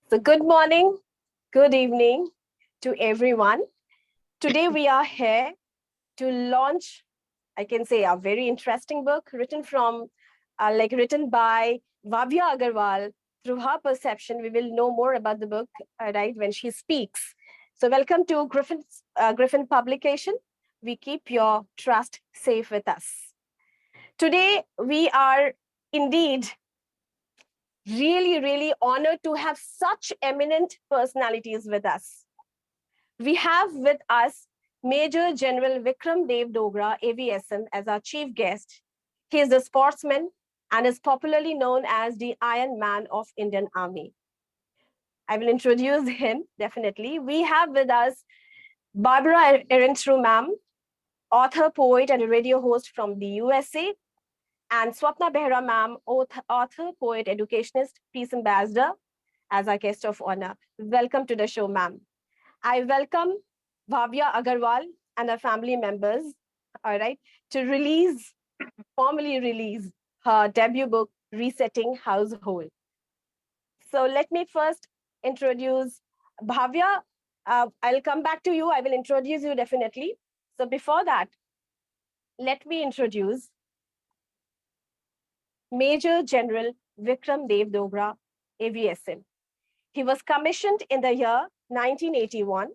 So good morning, good evening to everyone. Today we are here to launch, I can say, a very interesting book written written by Bhavya Agrawal. Through her perception, we will know more about the book, right, when she speaks. So welcome to Griffin Publication. We keep your trust safe with us. Today we are indeed really honored to have such eminent personalities with us. We have with us Major General Vikram Dogra, AVSM, as our chief guest. He is a sportsman and is popularly known as the Iron Man of Indian Army. I will introduce him, definitely. We have with us Barabara Ehrentrew, ma'am, author, poet, and a radio host from the USA, and Swapna Behera, ma'am, author, poet, educationist, peace ambassador, as our guest of honor. Welcome to the show, ma'am. I welcome Bhavya Agrawal and her family members, all right, to formally release her debut book, Resetting Household. So let me first introduce Bhavya. I'll come back to you. I will introduce you definitely. So before that, let me introduce Major General Vikram Dogra, AVSM. He was commissioned in the year 1981.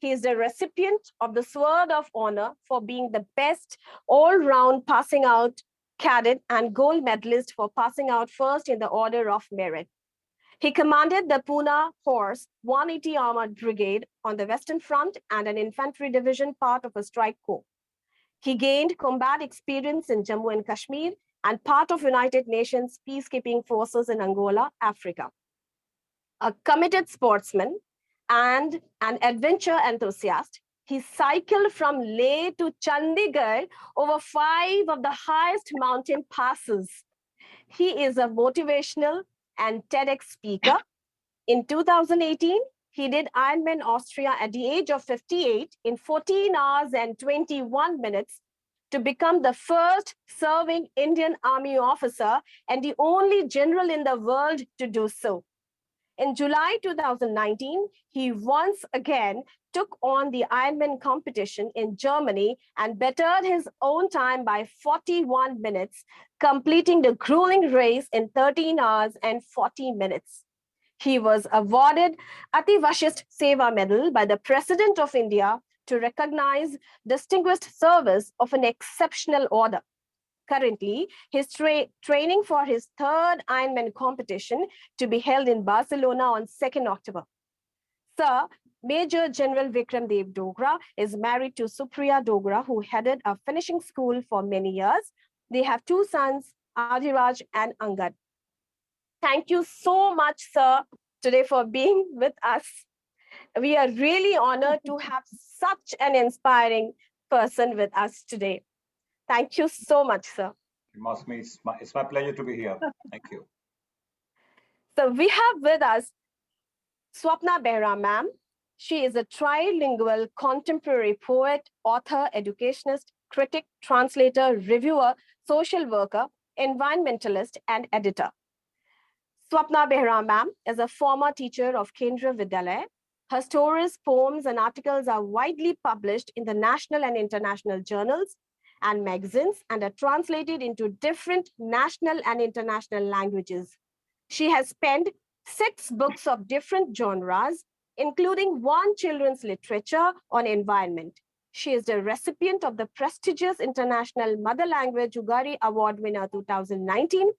He is the recipient of the Sword of Honor for being the best all-round passing out cadet and gold medalist for passing out first in the Order of Merit. He commanded the Pune Horse 180 Armored Brigade on the Western Front and an infantry division part of a strike corps. He gained combat experience in Jammu and Kashmir and part of United Nations peacekeeping forces in Angola, Africa. A committed sportsman and an adventure enthusiast, he cycled from Leh to Chandigarh over 5 of the highest mountain passes. He is a motivational and TEDx speaker. In 2018, he did Ironman Austria at the age of 58 in 14 hours and 21 minutes to become the first serving Indian Army officer and the only general in the world to do so. In July 2019, he once again took on the Ironman competition in Germany and bettered his own time by 41 minutes, completing the grueling race in 13 hours and 40 minutes. He was awarded Ati Vashist Seva Medal by the President of India to recognize distinguished service of an exceptional order. Currently, he's training for his third Ironman competition to be held in Barcelona on 2nd October. Sir, Major General Vikram Dogra is married to Supriya Dogra, who headed a finishing school for many years. They have 2 sons, Adhiraj and Angad. Thank you so much, sir, today for being with us. We are really honored to have such an inspiring person with us today. Thank you so much, sir. It's my pleasure to be here. Thank you. So we have with us Swapna Behera, ma'am. She is a trilingual contemporary poet, author, educationist, critic, translator, reviewer, social worker, environmentalist, and editor. Swapna Behera, ma'am, is a former teacher of Kendriya Vidyalaya. Her stories, poems, and articles are widely published in the national and international journals and magazines and are translated into different national and international languages. She has penned 6 books of different genres, including 1 children's literature on environment. She is the recipient of the prestigious International Mother Language Ugari Award winner 2019,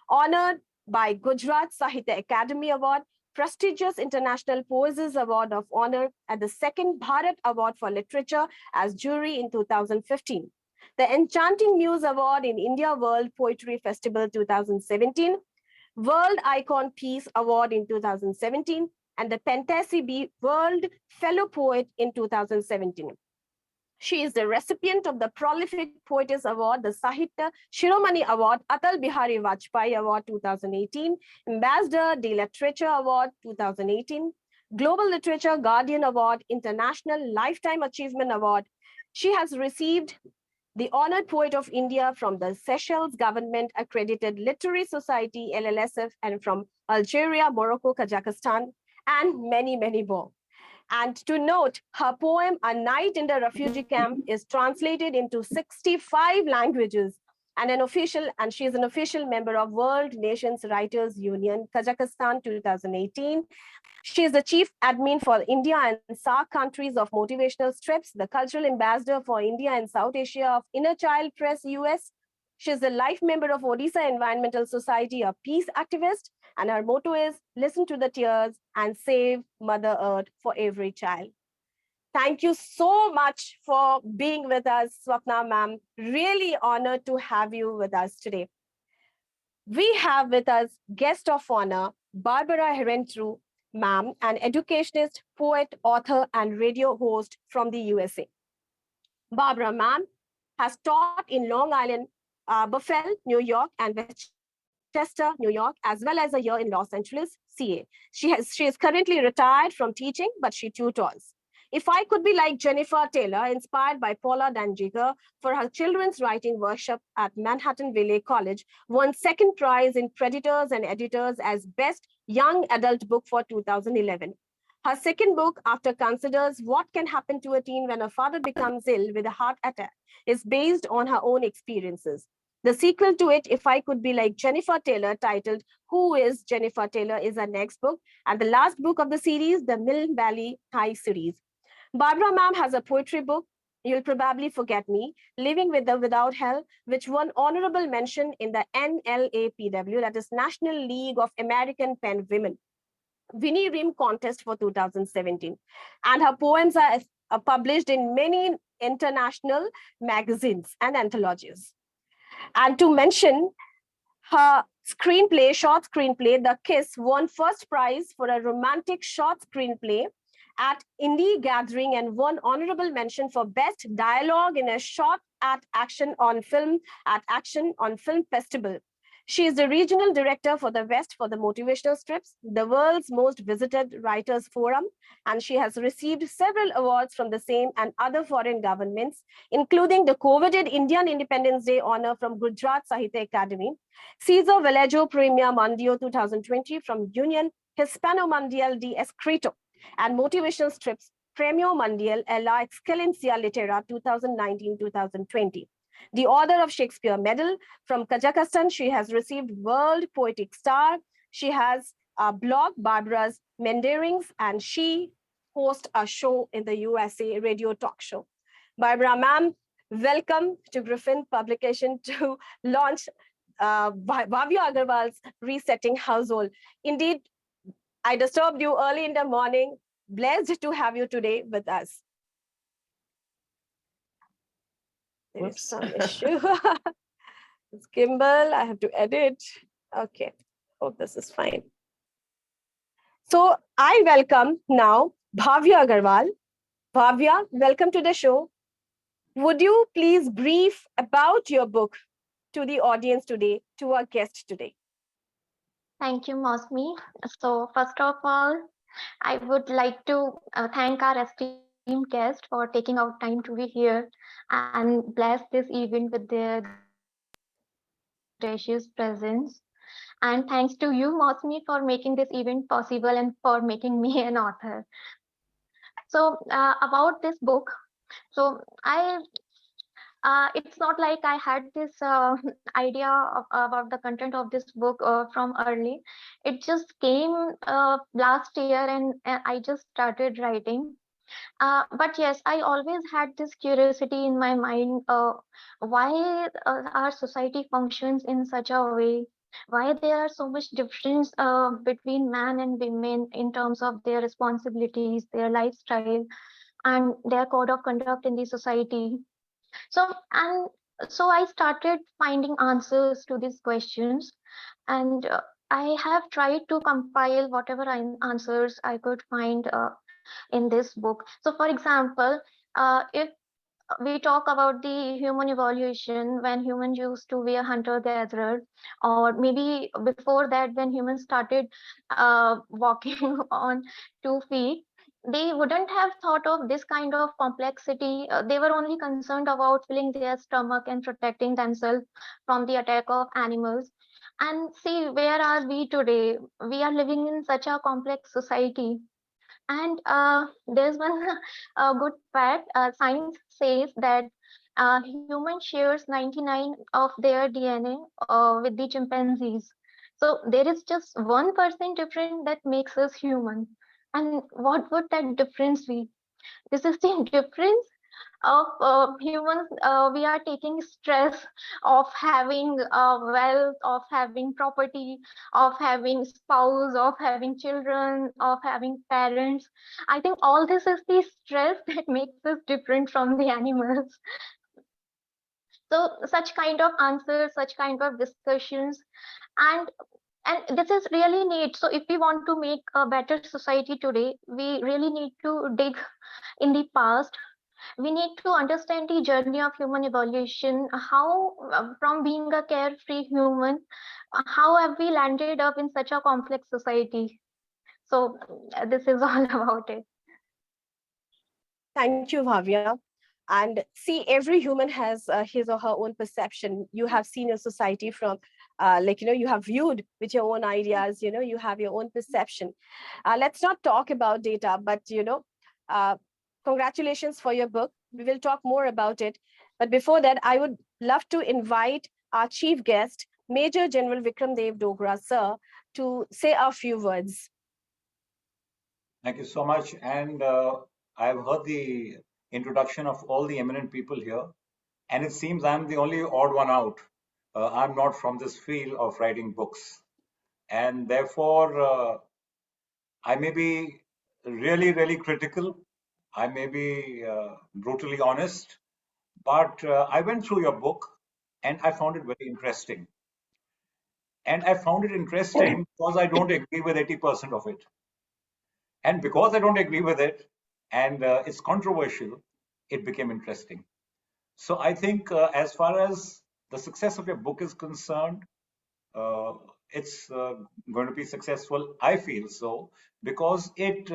honored by Gujarat Sahitya Academy Award, prestigious International Poesies Award of Honor at the 2nd Bharat Award for Literature as jury in 2015. The Enchanting Muse Award in India World Poetry Festival 2017, World Icon Peace Award in 2017, and the Pentasi B World Fellow Poet in 2017. She is the recipient of the Prolific Poetess Award, the Sahitya Shiromani Award, Atal Bihari Vajpayee Award 2018, Ambassador de Literature Award 2018, Global Literature Guardian Award, International Lifetime Achievement Award. She has received the Honored Poet of India from the Seychelles Government Accredited Literary Society, LLSF, and from Algeria, Morocco, Kazakhstan, and many, many more. And to note, her poem, A Night in the Refugee Camp, is translated into 65 languages and she is an official member of World Nations Writers Union, Kazakhstan 2018. She is the chief admin for India and SAARC countries of Motivational Strips, the cultural ambassador for India and South Asia of Inner Child Press US. She is a life member of Odisha Environmental Society, a peace activist, and her motto is listen to the tears and save Mother Earth for every child. Thank you so much for being with us, Swapna ma'am. Really honored to have you with us today. We have with us guest of honor, Barabara Ehrentrew, ma'am, an educationist, poet, author, and radio host from the USA. Barbara ma'am has taught in Long Island, Buffalo, New York, and Westchester, New York, as well as a year in Los Angeles, CA. She is currently retired from teaching, but she tutors. If I could be like Jennifer Taylor, inspired by Paula Danziger for her children's writing workshop at Manhattan Valley College, won second prize in Predators and Editors as Best Young Adult Book for 2011. Her second book, After Considers What Can Happen to a Teen When a Father Becomes Ill with a Heart Attack, is based on her own experiences. The sequel to it, If I Could Be Like Jennifer Taylor, titled Who is Jennifer Taylor, is her next book, and the last book of the series, the Mill Valley High series. Barbara ma'am has a poetry book, You'll Probably Forget Me, Living with the Without Hell, which won honorable mention in the NLAPW, that is National League of American Pen Women, Winnie Rim contest for 2017. And her poems are published in many international magazines and anthologies. And to mention, her short screenplay, The Kiss, won first prize for a romantic short screenplay at Indie Gathering and won honorable mention for Best Dialogue in a Short at Action on Film Festival. She is the regional director for the West for the Motivational Strips, the world's most visited writers forum, and she has received several awards from the same and other foreign governments, including the coveted Indian Independence Day honor from Gujarat Sahitya Academy, Cesar Vallejo Premio Mundial 2020 from Union Hispano Mundial de Escrito, and Motivational Strips Premio Mundial a la Excelencia Litera 2019-2020. The Order of Shakespeare Medal from Kazakhstan. She has received World Poetic Star. She has a blog, Barbara's Menderings, and she hosts a show in the USA radio talk show. Barbara ma'am, welcome to Griffin Publication to launch Bhavya Agrawal's Resetting Household. Indeed, I disturbed you early in the morning. Blessed to have you today with us. There's some issue. It's gimbal. I have to edit. Okay. Hope this is fine. So I welcome now Bhavya Agrawal. Bhavya, welcome to the show. Would you please brief about your book to the audience today, to our guest today? Thank you, Mosmi. So first of all, I would like to thank our esteemed guest for taking out time to be here and bless this event with their gracious presence. And thanks to you, Mosmi, for making this event possible and for making me an author. So about this book, so it's not like I had this idea about the content of this book from early. It just came last year, and I just started writing. But yes, I always had this curiosity in my mind, why our society functions in such a way, why there are so much difference between man and women in terms of their responsibilities, their lifestyle, and their code of conduct in the society. So and so I started finding answers to these questions, and I have tried to compile whatever answers I could find in this book. So for example, if we talk about the human evolution, when humans used to be a hunter gatherer, or maybe before that when humans started walking on 2 feet, they wouldn't have thought of this kind of complexity. They were only concerned about filling their stomach and protecting themselves from the attack of animals. And see, where are we today? We are living in such a complex society. And there's one good fact. Science says that human shares 99 of their DNA with the chimpanzees. So there is just 1% different that makes us human. And what would that difference be? This is the difference of humans. We are taking stress of having wealth, of having property, of having spouse, of having children, of having parents. I think all this is the stress that makes us different from the animals. So such kind of answers, such kind of discussions, and and this is really neat. So if we want to make a better society today, we really need to dig in the past. We need to understand the journey of human evolution, how from being a carefree human, how have we landed up in such a complex society. So this is all about it. Thank you, Bhavya. And see, every human has his or her own perception. You have seen your society from, you have viewed with your own ideas, you have your own perception. Let's not talk about data, but, uh, congratulations for your book. We will talk more about it. But before that, I would love to invite our chief guest, Major General Vikram Dogra, sir, to say a few words. Thank you so much. And I've heard the introduction of all the eminent people here, and it seems I'm the only odd one out. I'm not from this field of writing books, and therefore I may be really, really critical. I may be brutally honest, but I went through your book and I found it very interesting. And I found it interesting because I don't agree with 80% of it. And because I don't agree with it and it's controversial, it became interesting. So I think as far as the success of your book is concerned, uh, it's going to be successful. I feel so because it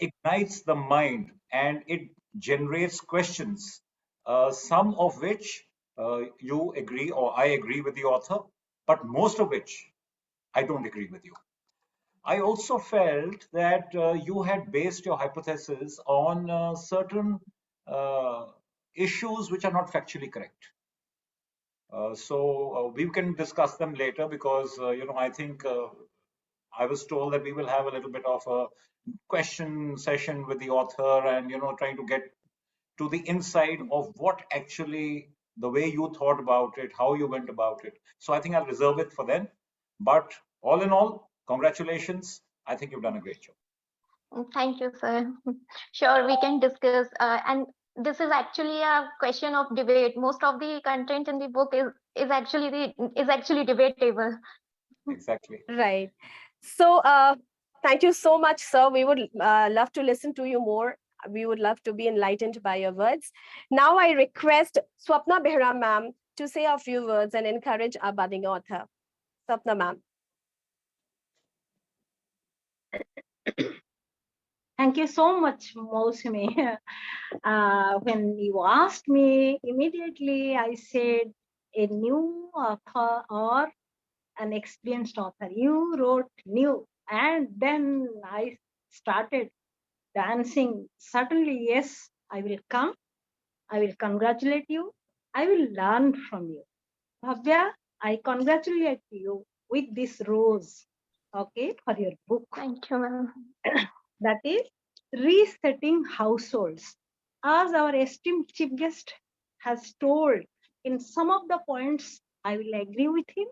ignites the mind and it generates questions, some of which you agree or I agree with the author, but most of which I don't agree with you. I also felt that you had based your hypothesis on certain uh, issues which are not factually correct. So we can discuss them later because I think I was told that we will have a little bit of a question session with the author and trying to get to the inside of what actually the way you thought about it, how you went about it. So I think I'll reserve it for then. But all in all, congratulations. I think you've done a great job. Thank you, sir. Sure, we can discuss. And this is actually a question of debate. Most of the content in the book is actually debatable. Exactly. Right. So, thank you so much, sir. We would love to listen to you more. We would love to be enlightened by your words. Now, I request Swapna Behera, ma'am, to say a few words and encourage our budding author. Swapna, ma'am. Thank you so much, Mousumi. When you asked me, immediately I said a new author or an experienced author. You wrote new, and then I started dancing. Certainly, yes, I will come. I will congratulate you. I will learn from you. Bhavya, I congratulate you with this rose, okay, for your book. Thank you, ma'am. That is resetting households. As our esteemed chief guest has told, in some of the points I will agree with him,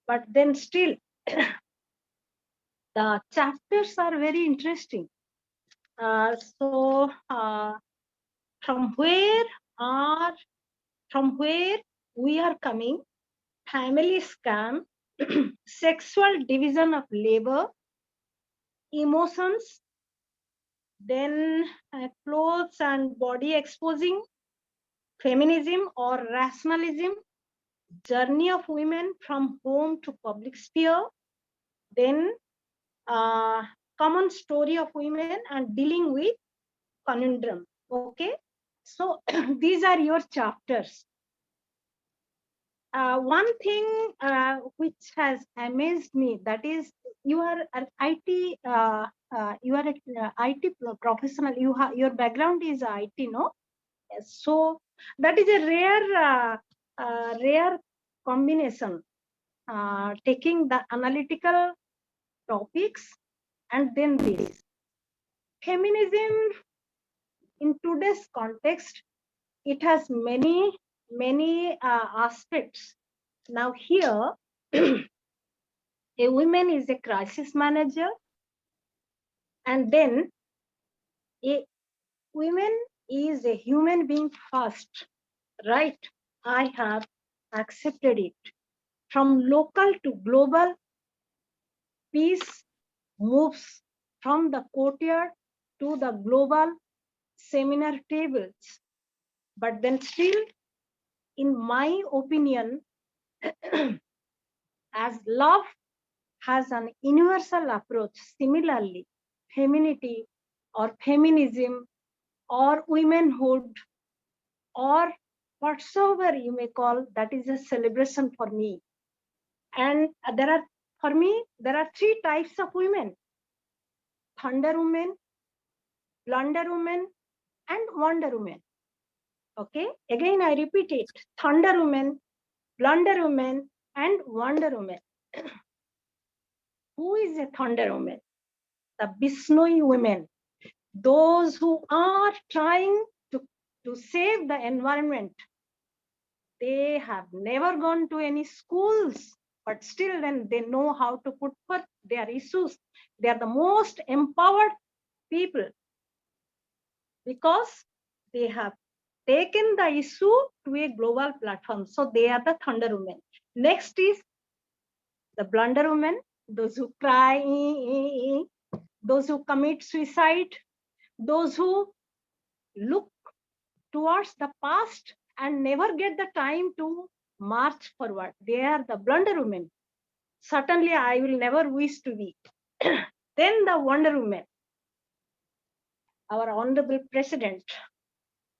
but then still the chapters are very interesting. So from where are from where we are coming, family scam, sexual division of labor, emotions, then clothes and body exposing, feminism or rationalism, journey of women from home to public sphere, then common story of women and dealing with conundrum. Okay, so these are your chapters. One thing which has amazed me, that is, you are an IT, you are an IT professional. Your background is IT, no? Yes. So that is a rare combination. Taking the analytical topics and then this feminism in today's context. It has many aspects. Now here, a woman is a crisis manager, and then a woman is a human being first, right? I have accepted it. From local to global, peace moves from the courtyard to the global seminar tables. But then still, in my opinion, as love has an universal approach, similarly, femininity or feminism or womanhood or whatsoever you may call, that is a celebration for me. And for me, there are three types of women: Thunder Woman, Blunder Woman, and Wonder Woman. Okay, again I repeat it: Thunder Woman, Blunder Woman, and Wonder Woman. Who is a Thunder Woman? The Bishnoi women, those who are trying to save the environment. They have never gone to any schools, but still then they know how to put forth their issues. They are the most empowered people because they have taken the issue to a global platform. So they are the Thunder Women. Next is the Blunder Women, those who cry, those who commit suicide, those who look towards the past and never get the time to march forward. They are the Blunder Women. Certainly, I will never wish to be. Then the Wonder Woman, our Honorable President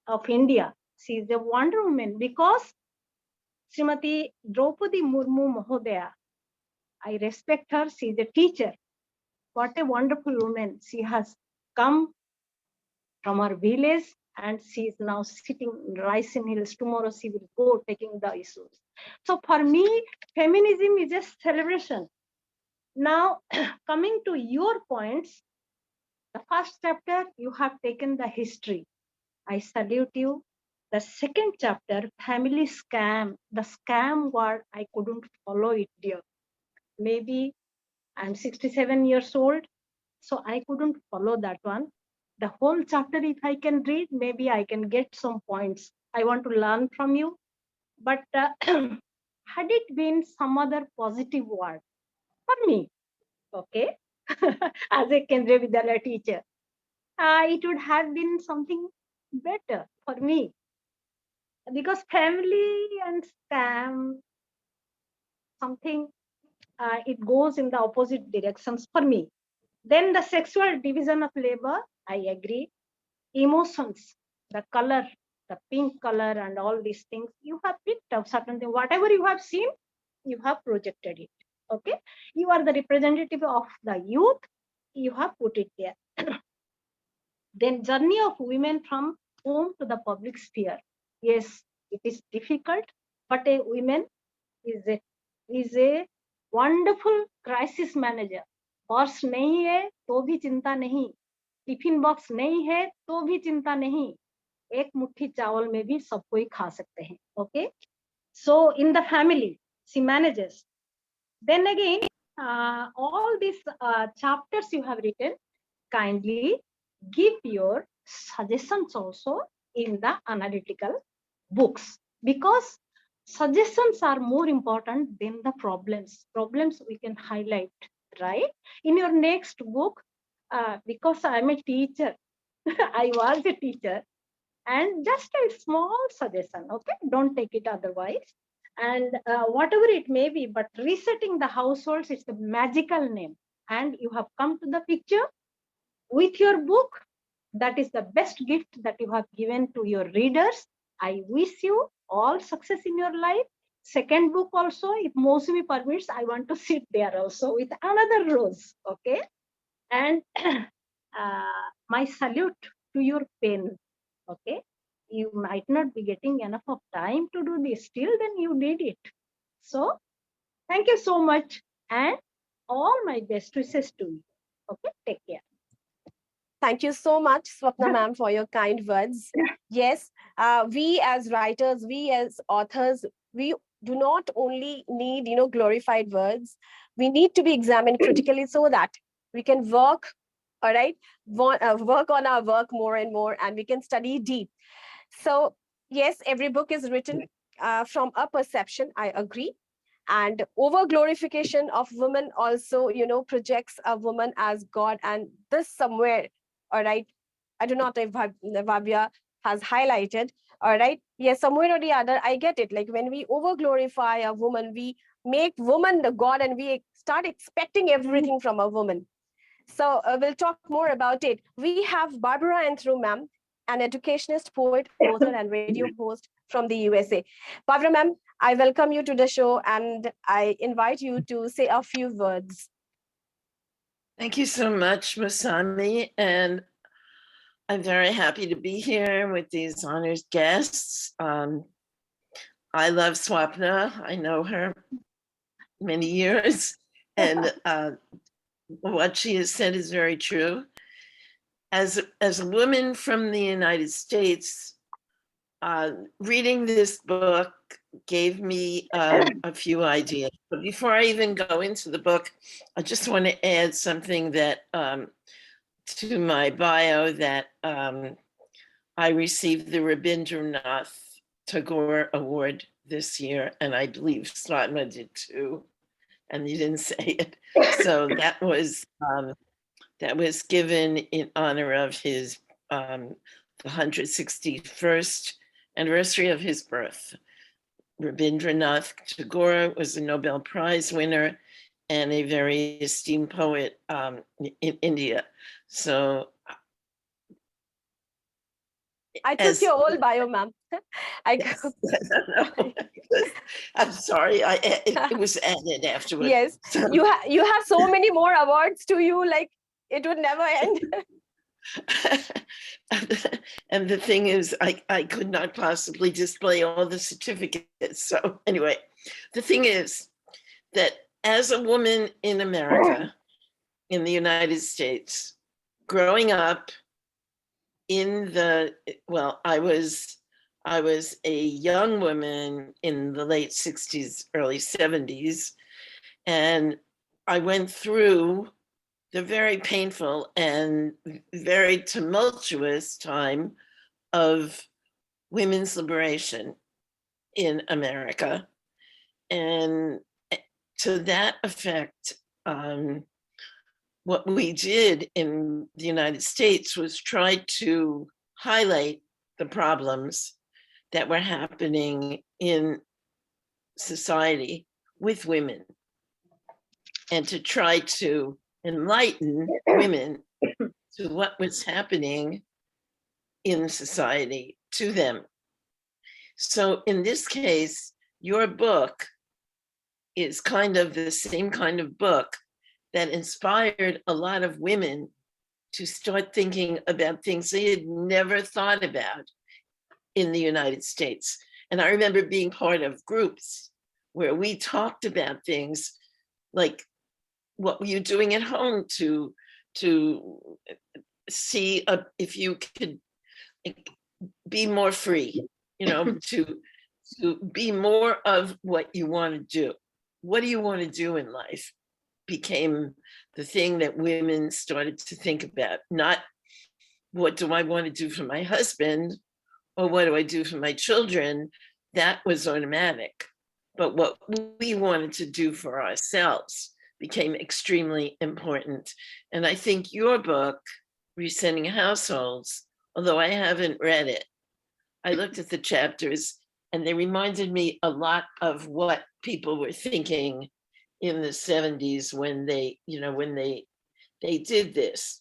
of India. She is a Wonder Woman because Srimati Draupadi Murmu Mahodaya, I respect her. She is a teacher. What a wonderful woman. She has come from her village and she is now sitting in rice in hills. Tomorrow she will go taking the issues. So for me, feminism is a celebration. Now, coming to your points, the first chapter, you have taken the history. I salute you. The second chapter, family scam, the scam word, I couldn't follow it, dear. Maybe I'm 67 years old, so I couldn't follow that one. The whole chapter, if I can read, maybe I can get some points. I want to learn from you. But had it been some other positive word for me, okay, as a Kendriya Vidyalaya teacher, it would have been something better for me. Because family and scam, something, it goes in the opposite directions for me. Then the sexual division of labor, I agree. Emotions, the color, the pink color and all these things, you have picked up certain things. Whatever you have seen, you have projected it. Okay, you are the representative of the youth, you have put it there. Then journey of women from home to the public sphere. Yes, it is difficult, but a woman is a wonderful crisis manager. Purse नहीं है तो भी चिंता नहीं, tiffin box नहीं है तो भी चिंता नहीं, एक मुट्ठी चावल में भी सब कोई खा सकते हैं. Okay, so in the family she manages. Then again, all these chapters you have written, kindly give your suggestions also in the analytical books, because suggestions are more important than the problems. Problems we can highlight, right? In your next book, because I'm a teacher, I was a teacher, and just a small suggestion, okay? Don't take it otherwise. And whatever it may be, but resetting the households is the magical name. and you have come to the picture with your book. That is the best gift that you have given to your readers. I wish you all success in your life. Second book also, if Mosumi permits, I want to sit there also with another rose. Okay. And my salute to your pen. Okay. You might not be getting enough of time to do this. Still, then you did it. So thank you so much. And all my best wishes to you. Okay. Take care. Thank you so much, Swapna ma'am, for your kind words. Yes, we as writers, we as authors, we do not only need, glorified words. We need to be examined critically so that we can work, all right, work on our work more and more, and we can study deep. So yes, every book is written from a perception. I agree. And over glorification of women also, projects a woman as God, and this somewhere, all right, I do not know if Bhavya has highlighted, all right, yes, somewhere or the other, I get it. Like when we over glorify a woman, we make woman the God, and we start expecting everything from a woman. So we'll talk more about it. We have Barabara Ehrentrew, ma'am, an educationist, poet, author, and radio host from the USA. Barbara, ma'am, I welcome you to the show, and I invite you to say a few words. Thank you so much, Masami. And I'm very happy to be here with these honored guests. I love Swapna. I know her many years, and what she has said is very true. As a woman from the United States, reading this book gave me a few ideas. But before I even go into the book, I just want to add something that to my bio, that I received the Rabindranath Tagore Award this year, and I believe Swapna did too, and you didn't say it. So that was given in honor of his the 161st anniversary of his birth. Rabindranath Tagore was a Nobel Prize winner and a very esteemed poet in India. So I took your whole bio, ma'am. Yes. I'm sorry, it was added afterwards. Yes, you have so many more awards to you, like it would never end. And the thing is, I could not possibly display all the certificates. So anyway, the thing is that as a woman in America, in the United States, growing up I was a young woman in the late 60s, early 70s, and I went through the very painful and very tumultuous time of women's liberation in America. And to that effect, what we did in the United States was try to highlight the problems that were happening in society with women, and to try to enlighten women to what was happening in society to them. So in this case, your book is kind of the same kind of book that inspired a lot of women to start thinking about things they had never thought about in the United States. And I remember being part of groups where we talked about things like, what were you doing at home to see if you could be more free, to be more of what you want to do. What do you want to do in life became the thing that women started to think about, not what do I want to do for my husband or what do I do for my children. That was automatic. But what we wanted to do for ourselves became extremely important. And I think your book, Resetting Households, although I haven't read it, I looked at the chapters and they reminded me a lot of what people were thinking in the 70s when they, when they did this,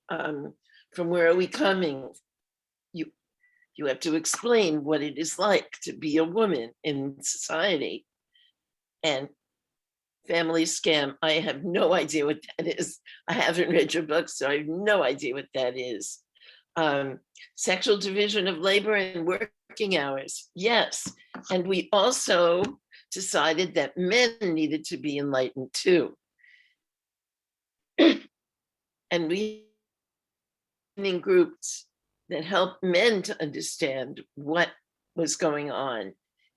from where are we coming? You have to explain what it is like to be a woman in society. And family scam, I have no idea what that is. I haven't read your book, so I have no idea what that is. Sexual division of labor and working hours, yes. And we also decided that men needed to be enlightened too. And we in groups that helped men to understand what was going on.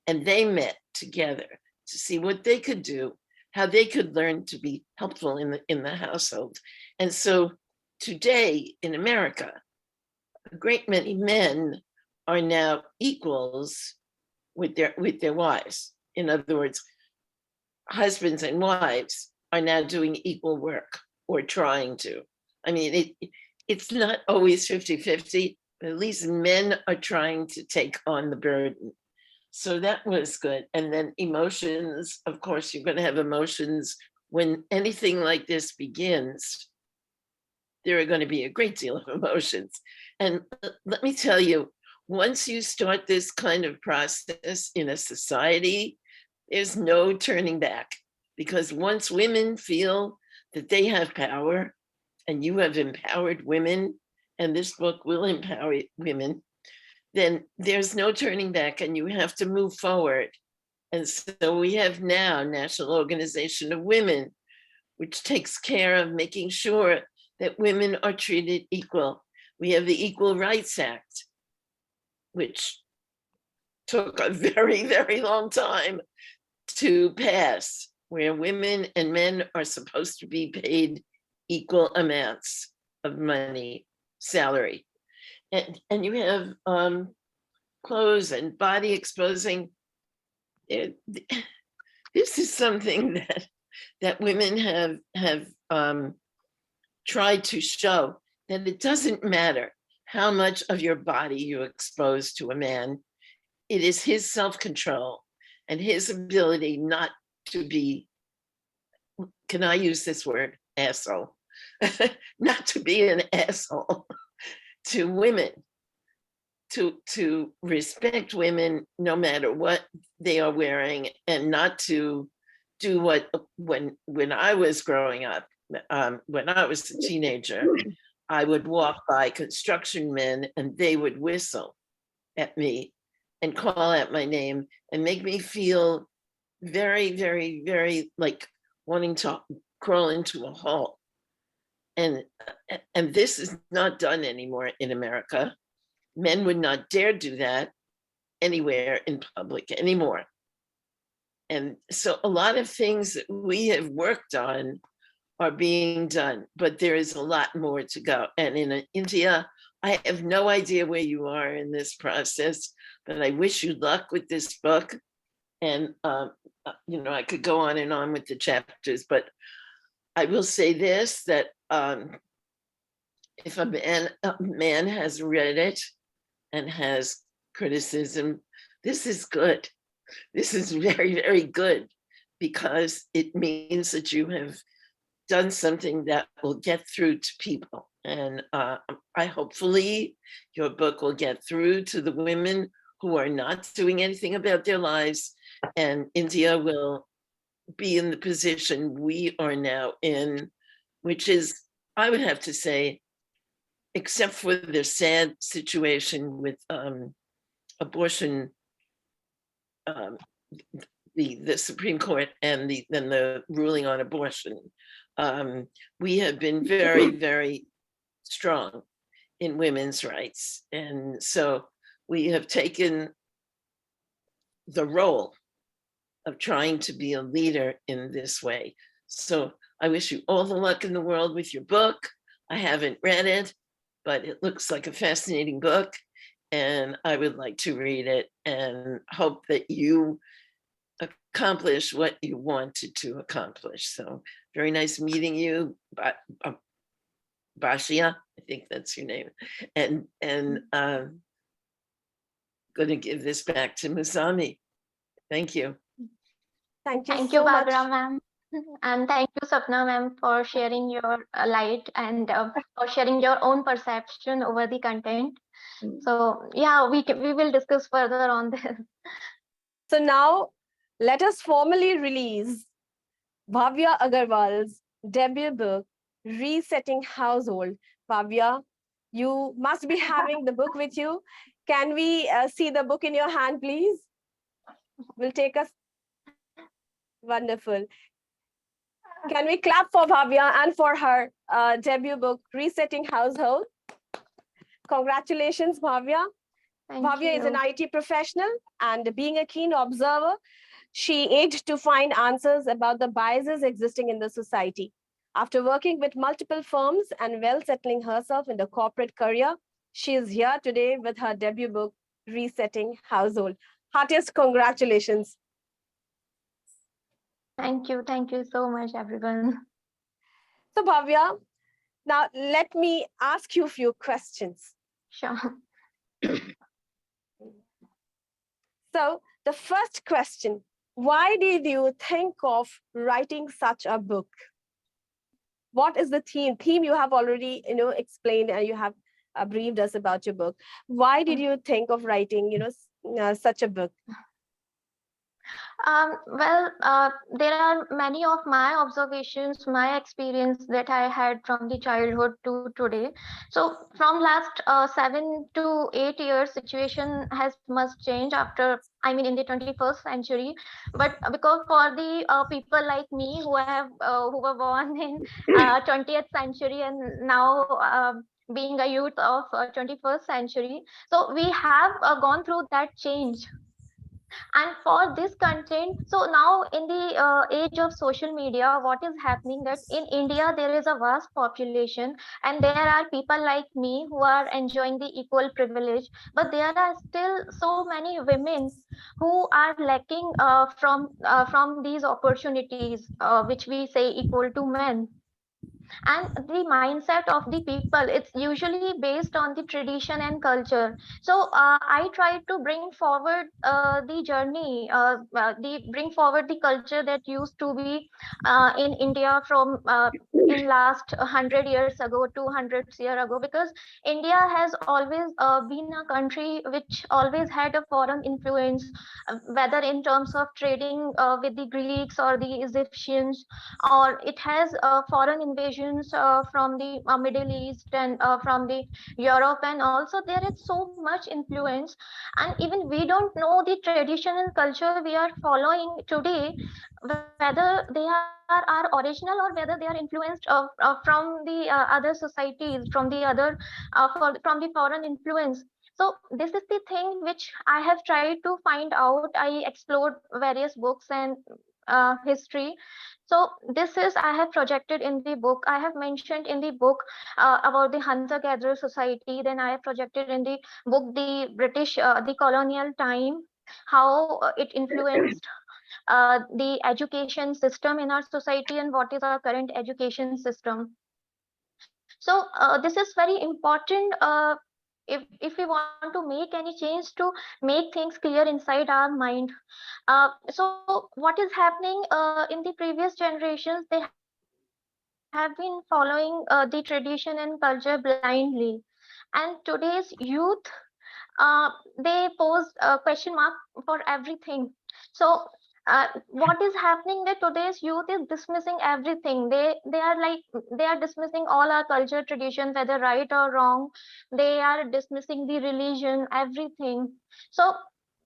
And they met together to see what they could do, how they could learn to be helpful in the household. And so today in America, a great many men are now equals with their wives. In other words, husbands and wives are now doing equal work or trying to. I mean, it's not always 50-50, but at least men are trying to take on the burden. So that was good. And then emotions, of course, you're going to have emotions when anything like this begins. There are going to be a great deal of emotions. And let me tell you, once you start this kind of process in a society, there's no turning back. Because once women feel that they have power, and you have empowered women, and this book will empower women, then there's no turning back and you have to move forward. And so we have now National Organization of Women, which takes care of making sure that women are treated equal. We have the Equal Rights Act, which took a very, very long time to pass, where women and men are supposed to be paid equal amounts of money, salary. And you have clothes and body exposing. This is something that women have tried to show, that it doesn't matter how much of your body you expose to a man. It is his self-control and his ability not to be, can I use this word, asshole? Not to be an asshole to women, to respect women no matter what they are wearing, and not to do what, when I was growing up, when I was a teenager, I would walk by construction men and they would whistle at me and call out my name and make me feel very, very, very like wanting to crawl into a hole. And this is not done anymore in America. Men would not dare do that anywhere in public anymore. And so a lot of things that we have worked on are being done, but there is a lot more to go. And in India, I have no idea where you are in this process, but I wish you luck with this book. And, I could go on and on with the chapters, but I will say this, that if a man has read it and has criticism, this is good. This is very, very good, because it means that you have done something that will get through to people. And I hopefully your book will get through to the women who are not doing anything about their lives, and India will be in the position we are now in, which is, I would have to say, except for the sad situation with abortion, the Supreme Court and then the ruling on abortion, we have been very, very strong in women's rights. And so we have taken the role of trying to be a leader in this way. So I wish you all the luck in the world with your book. I haven't read it, but it looks like a fascinating book, and I would like to read it and hope that you accomplish what you wanted to accomplish. So very nice meeting you, Bhavya, I think that's your name. And going to give this back to Musami. Thank you. Thank you Thank you, so much. Barbara, ma'am. And thank you, Sapna ma'am, for sharing your light and for sharing your own perception over the content. So yeah, we will discuss further on this. So now let us formally release Bhavya Agrawal's debut book, Resetting Household. Bhavya, you must be having the book with you. Can we see the book in your hand, please? Will take us. Wonderful. Can we clap for Bhavya and for her debut book, Resetting Household? Congratulations, Bhavya. Thank Bhavya is an you. IT professional, and being a keen observer, she ached to find answers about the biases existing in the society. After working with multiple firms and well settling herself in the corporate career, she is here today with her debut book, Resetting Household. Heartiest congratulations. Thank you so much, everyone. So, Bhavya, now let me ask you a few questions. Sure. So, the first question, why did you think of writing such a book? What is the theme? Theme you have already, explained, and you have briefed us about your book. Why did you think of writing, such a book? There are many of my observations, my experience that I had from the childhood to today. So from last 7 to 8 years, situation has must change after, I mean, in the 21st century. But because for the people like me who were born in 20th century and now being a youth of 21st century, so we have gone through that change. And for this content, so now in the age of social media, what is happening that in India there is a vast population and there are people like me who are enjoying the equal privilege, but there are still so many women who are lacking from these opportunities which we say equal to men. And the mindset of the people, it's usually based on the tradition and culture. So I try to bring forward the journey, the bring forward the culture that used to be in India from in last 100 years ago, 200 years ago, because India has always been a country which always had a foreign influence, whether in terms of trading with the Greeks or the Egyptians, or it has foreign invasions from the Middle East and from the Europe, and also there is so much influence, and even we don't know the tradition and culture we are following today, whether they are our original or whether they are influenced from the other societies, from the other from the foreign influence. So this is the thing which I have tried to find out. I explored various books and history. So this is I have projected in the book. I have mentioned in the book about the hunter-gatherer society. Then I have projected in the book the British, the colonial time, how it influenced the education system in our society and what is our current education system. So this is very important if we want to make any change to make things clear inside our mind. So what is happening in the previous generations, they have been following the tradition and culture blindly, and today's youth they pose a question mark for everything. So what is happening that today's youth is dismissing everything. They are like, they are dismissing all our culture tradition, whether right or wrong. They are dismissing the religion, everything. So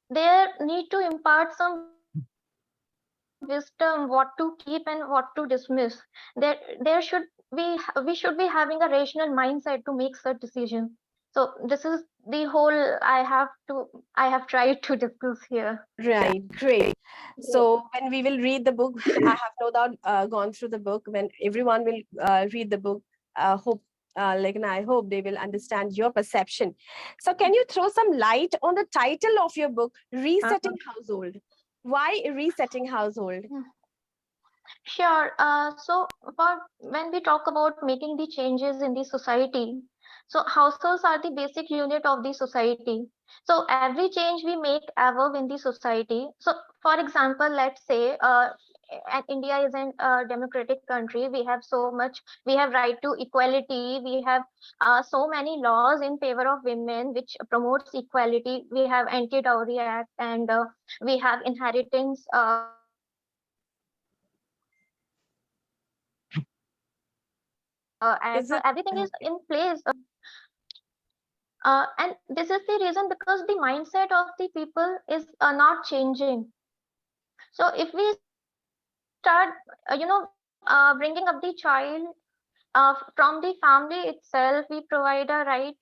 there need to impart some wisdom what to keep and what to dismiss. There should we should be having a rational mindset to make such decision. So this is the whole I have tried to discuss here. Right, great. So when we will read the book, I have no doubt gone through the book. When everyone will read the book, hope and I hope they will understand your perception. So can you throw some light on the title of your book, Resetting Household? Why Resetting Household? Sure. So for when we talk about making the changes in the society, so households are the basic unit of the society. So every change we make evolve in the society. So for example, let's say and India isn't a democratic country. We have so much, we have right to equality, we have so many laws in favor of women which promotes equality. We have anti-dowry act, and we have inheritance and Is so it everything is in place. And this is the reason, because the mindset of the people is not changing. So if we start, bringing up the child from the family itself, we provide a right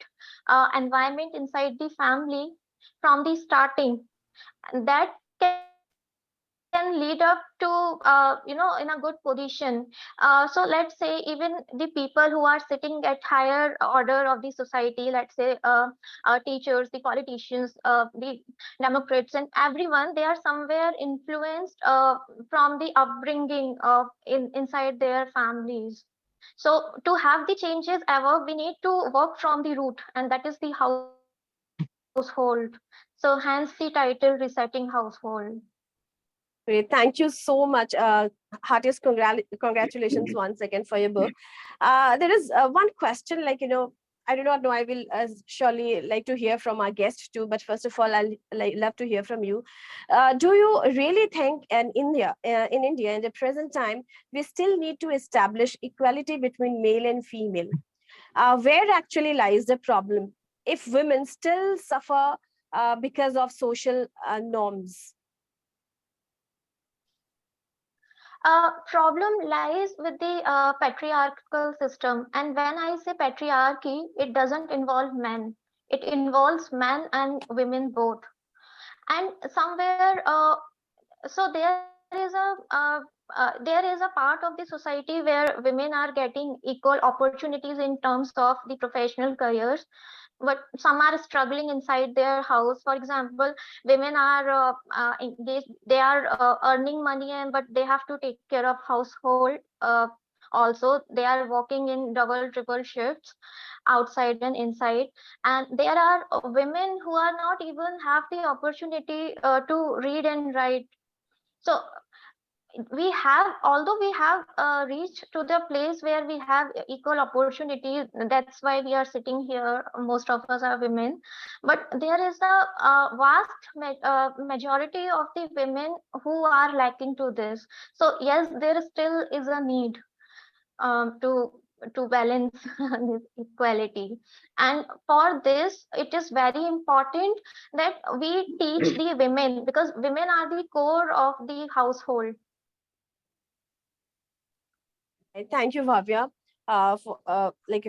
environment inside the family from the starting, and that can lead up to in a good position. So let's say even the people who are sitting at higher order of the society, let's say teachers, the politicians, the democrats, and everyone, they are somewhere influenced from the upbringing of inside their families. So to have the changes ever, we need to work from the root, and that is the household. So hence the title Resetting Household. great? Thank you so much. Heartiest congratulations once again for your book. There is one question, like, I do not know. I will surely like to hear from our guest too. But first of all, I'll love to hear from you. Do you really think in India, in the present time, we still need to establish equality between male and female? Where actually lies the problem if women still suffer because of social norms? Problem lies with the patriarchal system, and when I say patriarchy, it doesn't involve men. It involves men and women both. And somewhere, so there is a part of the society where women are getting equal opportunities in terms of the professional careers, but some are struggling inside their house. For example, women are engaged, they are earning money, and but they have to take care of household. Also, they are working in double triple shifts outside and inside, and there are women who are not even have the opportunity to read and write. So we have, although we have reached to the place where we have equal opportunity, that's why we are sitting here, most of us are women, but there is a, majority of the women who are lacking to this. So yes, there still is a need to balance this equality, and for this it is very important that we teach the women, because women are the core of the household. Thank you, Bhavya,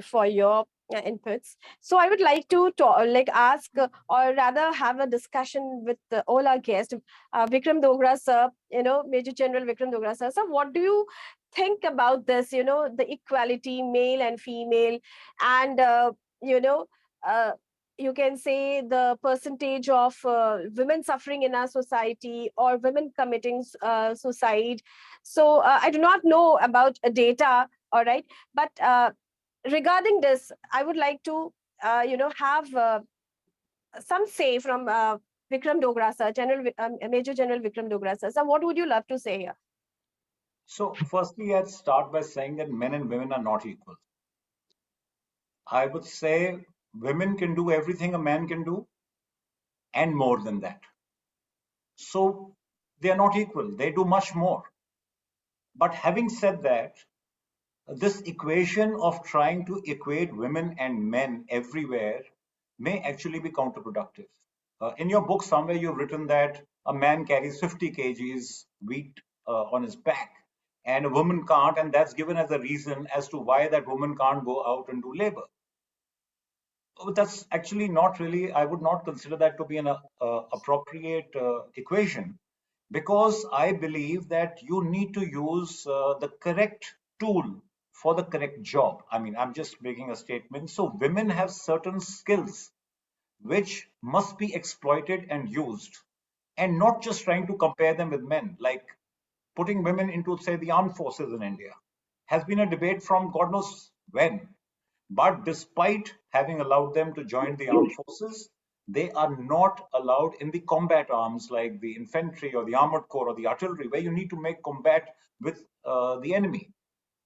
for your inputs. So I would like to talk, ask, or rather have a discussion with all our guests. Vikram Dogra sir, Major General Vikram Dogra sir. So what do you think about this? The equality, male and female, and you know. Uh, you can say the percentage of women suffering in our society, or women committing suicide. So I do not know about data, all right, but regarding this, I would like to, have some say from Vikram Dogra sir, Major General Vikram Dogra sir. So what would you love to say here? So, firstly, I'd start by saying that men and women are not equal. I would say women can do everything a man can do and more than that. So, they are not equal, they do much more. But having said that, this equation of trying to equate women and men everywhere may actually be counterproductive. In your book, somewhere you've written that a man carries 50 kgs wheat on his back and a woman can't, and that's given as a reason as to why that woman can't go out and do labor. That's actually not really, I would not consider that to be an appropriate equation, because I believe that you need to use the correct tool for the correct job. I mean, I'm just making a statement. So women have certain skills which must be exploited and used, and not just trying to compare them with men, like putting women into, say, the armed forces in India has been a debate from God knows when. But despite having allowed them to join the armed forces, They are not allowed in the combat arms like the infantry or the armored corps or the artillery, where you need to make combat with the enemy.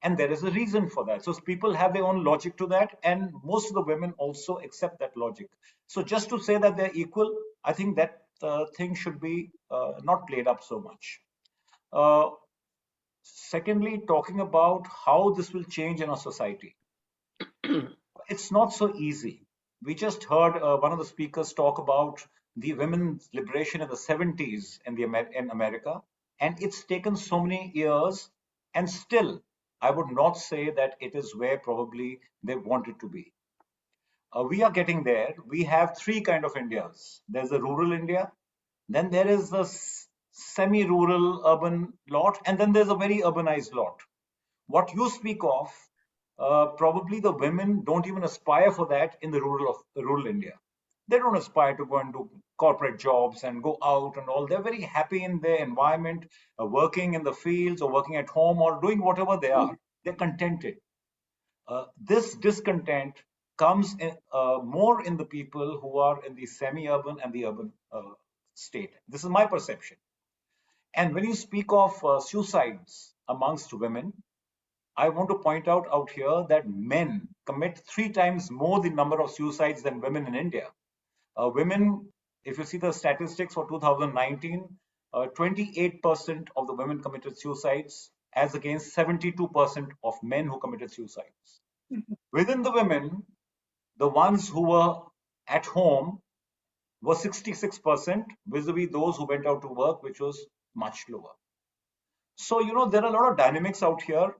And there is a reason for that. So people have their own logic to that, and most of the women also accept that logic. So just to say that they're equal, I think that thing should be not played up so much. Secondly, talking about how this will change in our society. It's not so easy. We just heard one of the speakers talk about the women's liberation in the 70s in America, and it's taken so many years, and still, I would not say that it is where probably they want it to be. We are getting there. We have three kind of Indias. There's a rural India, then there is the semi-rural urban lot, and then there's a very urbanized lot. What you speak of, probably the women don't even aspire for that in the rural India. They don't aspire to go and do corporate jobs and go out and all. They're very happy in their environment, working in the fields or working at home or doing whatever they are. They're contented. This discontent comes in, more in the people who are in the semi-urban and the urban state. This is my perception. And when you speak of suicides amongst women, I want to point out here that men commit 3 times more the number of suicides than women in India. Women, if you see the statistics for 2019, 28% of the women committed suicides as against 72% of men who committed suicides. Within the women, the ones who were at home were 66% vis-a-vis those who went out to work, which was much lower. So, there are a lot of dynamics out here.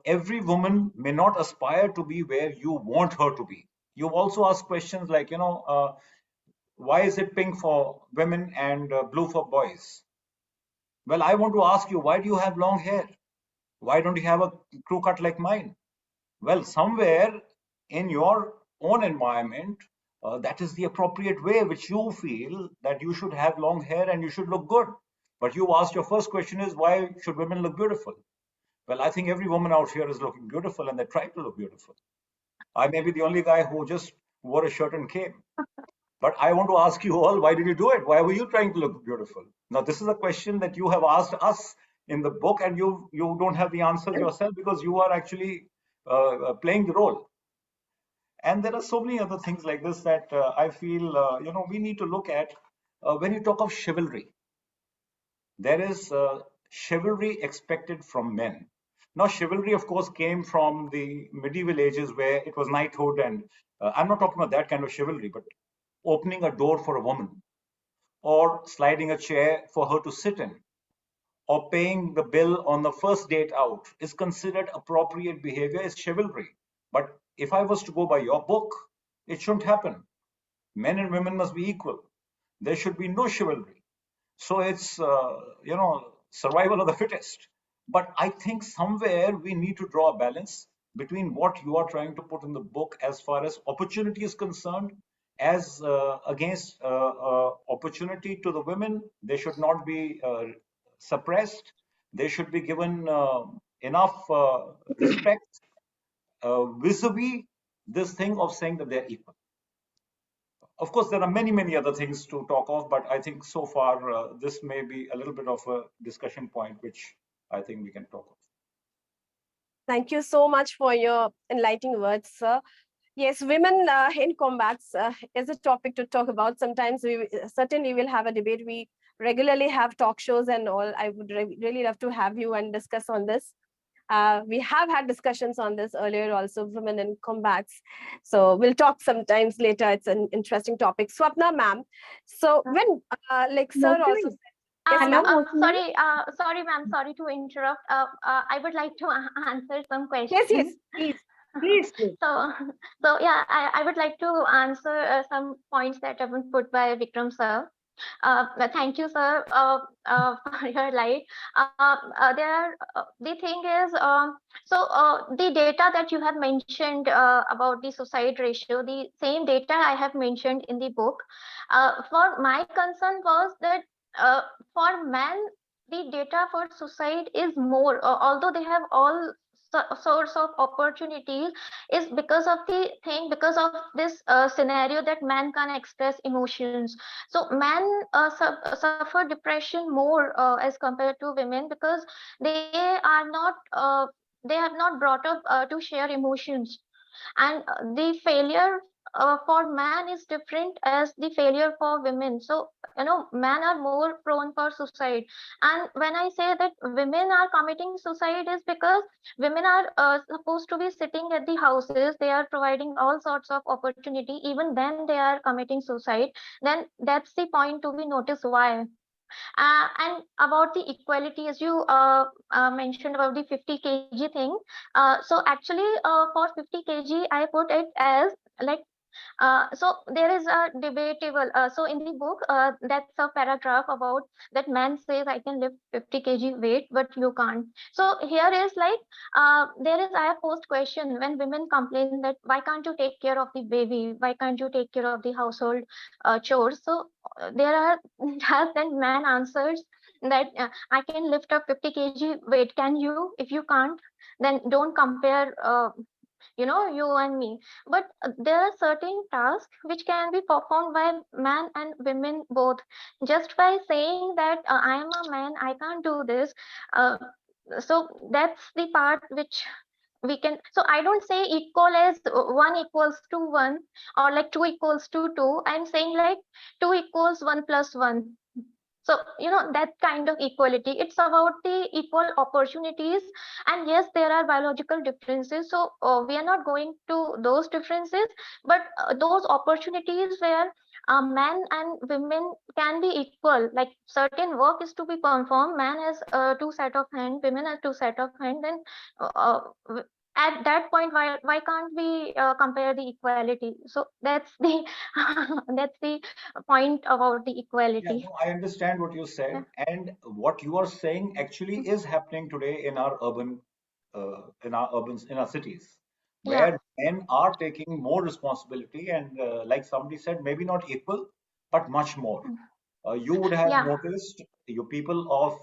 Every woman may not aspire to be where you want her to be. You've also asked questions like, why is it pink for women and blue for boys? Well, I want to ask you, why do you have long hair? Why don't you have a crew cut like mine? Well, somewhere in your own environment, that is the appropriate way which you feel that you should have long hair and you should look good. But you asked, your first question is, why should women look beautiful? Well, I think every woman out here is looking beautiful and they try to look beautiful. I may be the only guy who just wore a shirt and came. But I want to ask you all, why did you do it? Why were you trying to look beautiful? Now, this is a question that you have asked us in the book, and you don't have the answers yourself because you are actually playing the role. And there are so many other things like this that I feel, we need to look at. When you talk of chivalry, there is chivalry expected from men. Now, chivalry, of course, came from the medieval ages where it was knighthood, and I'm not talking about that kind of chivalry, but opening a door for a woman, or sliding a chair for her to sit in, or paying the bill on the first date out is considered appropriate behavior, is chivalry. But if I was to go by your book, it shouldn't happen. Men and women must be equal. There should be no chivalry. So it's, survival of the fittest. But I think somewhere we need to draw a balance between what you are trying to put in the book as far as opportunity is concerned, as against opportunity to the women. They should not be suppressed. They should be given enough respect vis-a-vis this thing of saying that they're equal. Of course, there are many, many other things to talk of, but I think so far this may be a little bit of a discussion point, which I think we can talk of. Thank you so much for your enlightening words, sir. Yes, women in combats is a topic to talk about. Sometimes we certainly will have a debate. We regularly have talk shows and all. I would really love to have you and discuss on this. We have had discussions on this earlier also, women in combats. So we'll talk sometimes later. It's an interesting topic. Swapna, ma'am. So when, sir also said, yes, sorry, ma'am. Sorry to interrupt. I would like to answer some questions. Yes, please. Please. So yeah, I would like to answer some points that have been put by Vikram sir. Thank you, sir, for your light. The thing is, the data that you have mentioned about the suicide ratio, the same data I have mentioned in the book. For my concern was that for men, the data for suicide is more, although they have all source of opportunities is because of because of this scenario that man can express emotions. So men suffer depression more as compared to women, because they are not they have not brought up to share emotions. And the failure for man is different as the failure for women. So men are more prone for suicide. And when I say that women are committing suicide, is because women are supposed to be sitting at the houses, they are providing all sorts of opportunity, even then they are committing suicide. Then that's the point to be noticed. Why? And about the equality, as you mentioned about the 50 kg thing. So actually, for 50 kg, I put it as like so there is a debatable. So in the book, that's a paragraph about that man says I can lift 50 kg weight, but you can't. So here is like there is I have posed question when women complain that why can't you take care of the baby, why can't you take care of the household chores. So there are has then man answers that I can lift up 50 kg weight. Can you? If you can't, then don't compare. You and me. But there are certain tasks which can be performed by man and women both. Just by saying that I am a man, I can't do this. uh, so that's the part which we can. So I don't say equal as 1 = 1 or like 2 = 2. I'm saying like 2 = 1 + 1. So that kind of equality, it's about the equal opportunities. And yes, there are biological differences, so we are not going to those differences, but those opportunities where men and women can be equal, like certain work is to be performed, man has two set of hand, women have two set of hand. Then uh, w- at that point, why can't we compare the equality? So that's the that's the point about the Yeah, equality. no, I understand what you Yeah. said, and what you are saying actually is happening today in our cities, Yeah. where men are taking more responsibility, and like somebody said, maybe not equal, but much more. You would have Yeah. noticed you people of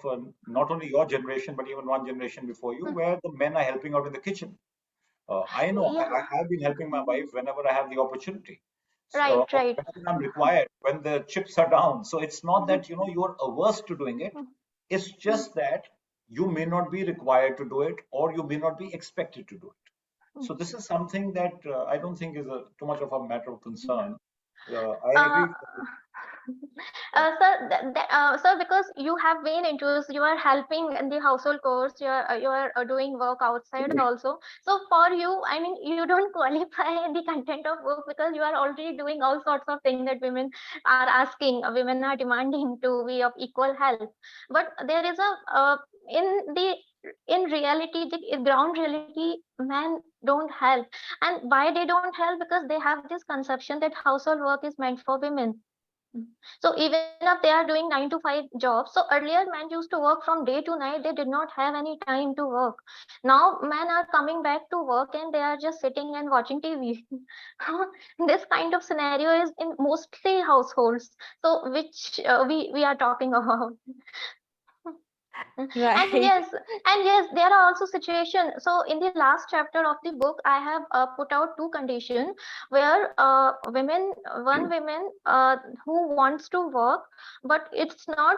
not only your generation, but even one generation before you, where the men are helping out in the kitchen. I know Yeah. I have been helping my wife whenever I have the opportunity. So, Right, right. whenever I'm required, when the chips are down. So it's not that you're averse to doing it. It's just that you may not be required to do it, or you may not be expected to do it. So this is something that I don't think is too much of a matter of concern. I Uh, agree. sir, because you have been into, you are helping in the household course, you are doing work outside also. So for you, I mean, you don't qualify in the content of book because you are already doing all sorts of things that women are asking, women are demanding to be of equal help. But there is a in the in reality, the ground reality, men don't help. And why they don't help? Because they have this conception that household work is meant for women. So even if they are doing 9 to 5 jobs, so earlier men used to work from day to night, they did not have any time to work. Now men are coming back to work and they are just sitting and watching TV. This kind of scenario is in mostly households. So which we are talking about. And Right. yes, there are also situations. So in the last chapter of the book, I have put out two conditions where one woman who wants to work, but it's not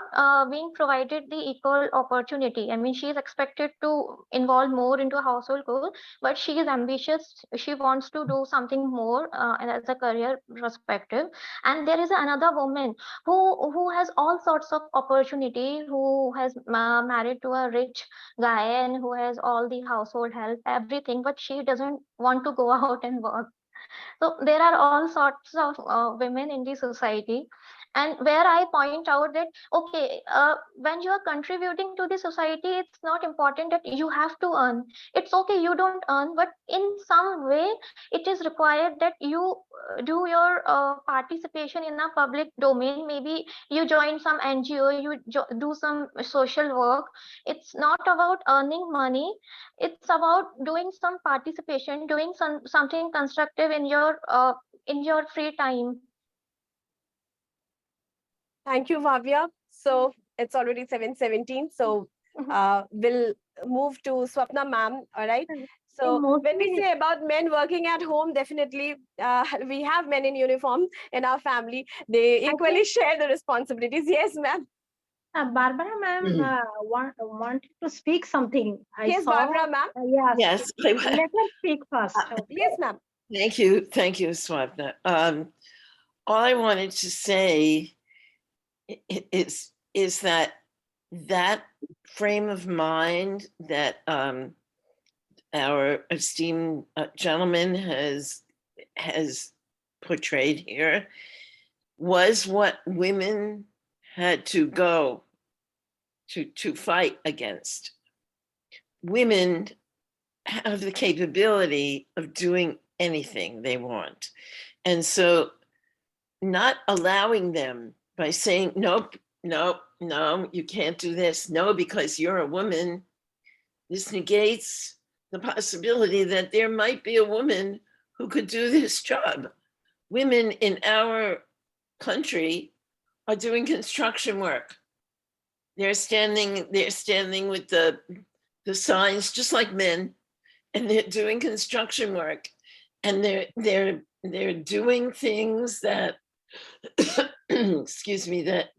being provided the equal opportunity. I mean, she is expected to involve more into household goals, but she is ambitious. She wants to do something more as a career perspective. And there is another woman who has all sorts of opportunity, who has married to a rich guy and who has all the household help, everything, but she doesn't want to go out and work. So there are all sorts of women in the society, and where I point out that okay, when you are contributing to the society, it's not important that you have to earn. It's okay you don't earn, but in some way, it is required that you do your participation in a public domain. Maybe you join some NGO, you do some social work. It's not about earning money, it's about doing some participation, doing something constructive in your free time. Thank you, Bhavya. So it's already 7:17. So We'll move to Swapna ma'am, all right? So when we say about men working at home, definitely we have men in uniform in our family. They equally share the responsibilities. Yes, ma'am. Barbara ma'am wanted to speak something. Yes, Barbara ma'am. Yes. Let her speak first. Okay. Yes, ma'am. Thank you, Swapna. All I wanted to say is that frame of mind that our esteemed gentleman has portrayed here was what women had to go to fight against. Women have the capability of doing anything they want. And so not allowing them by saying, nope, no, you can't do this. No, because you're a woman. This negates the possibility that there might be a woman who could do this job. Women in our country are doing construction work. They're standing with the signs just like men, and they're doing construction work, and they're doing things that excuse me, that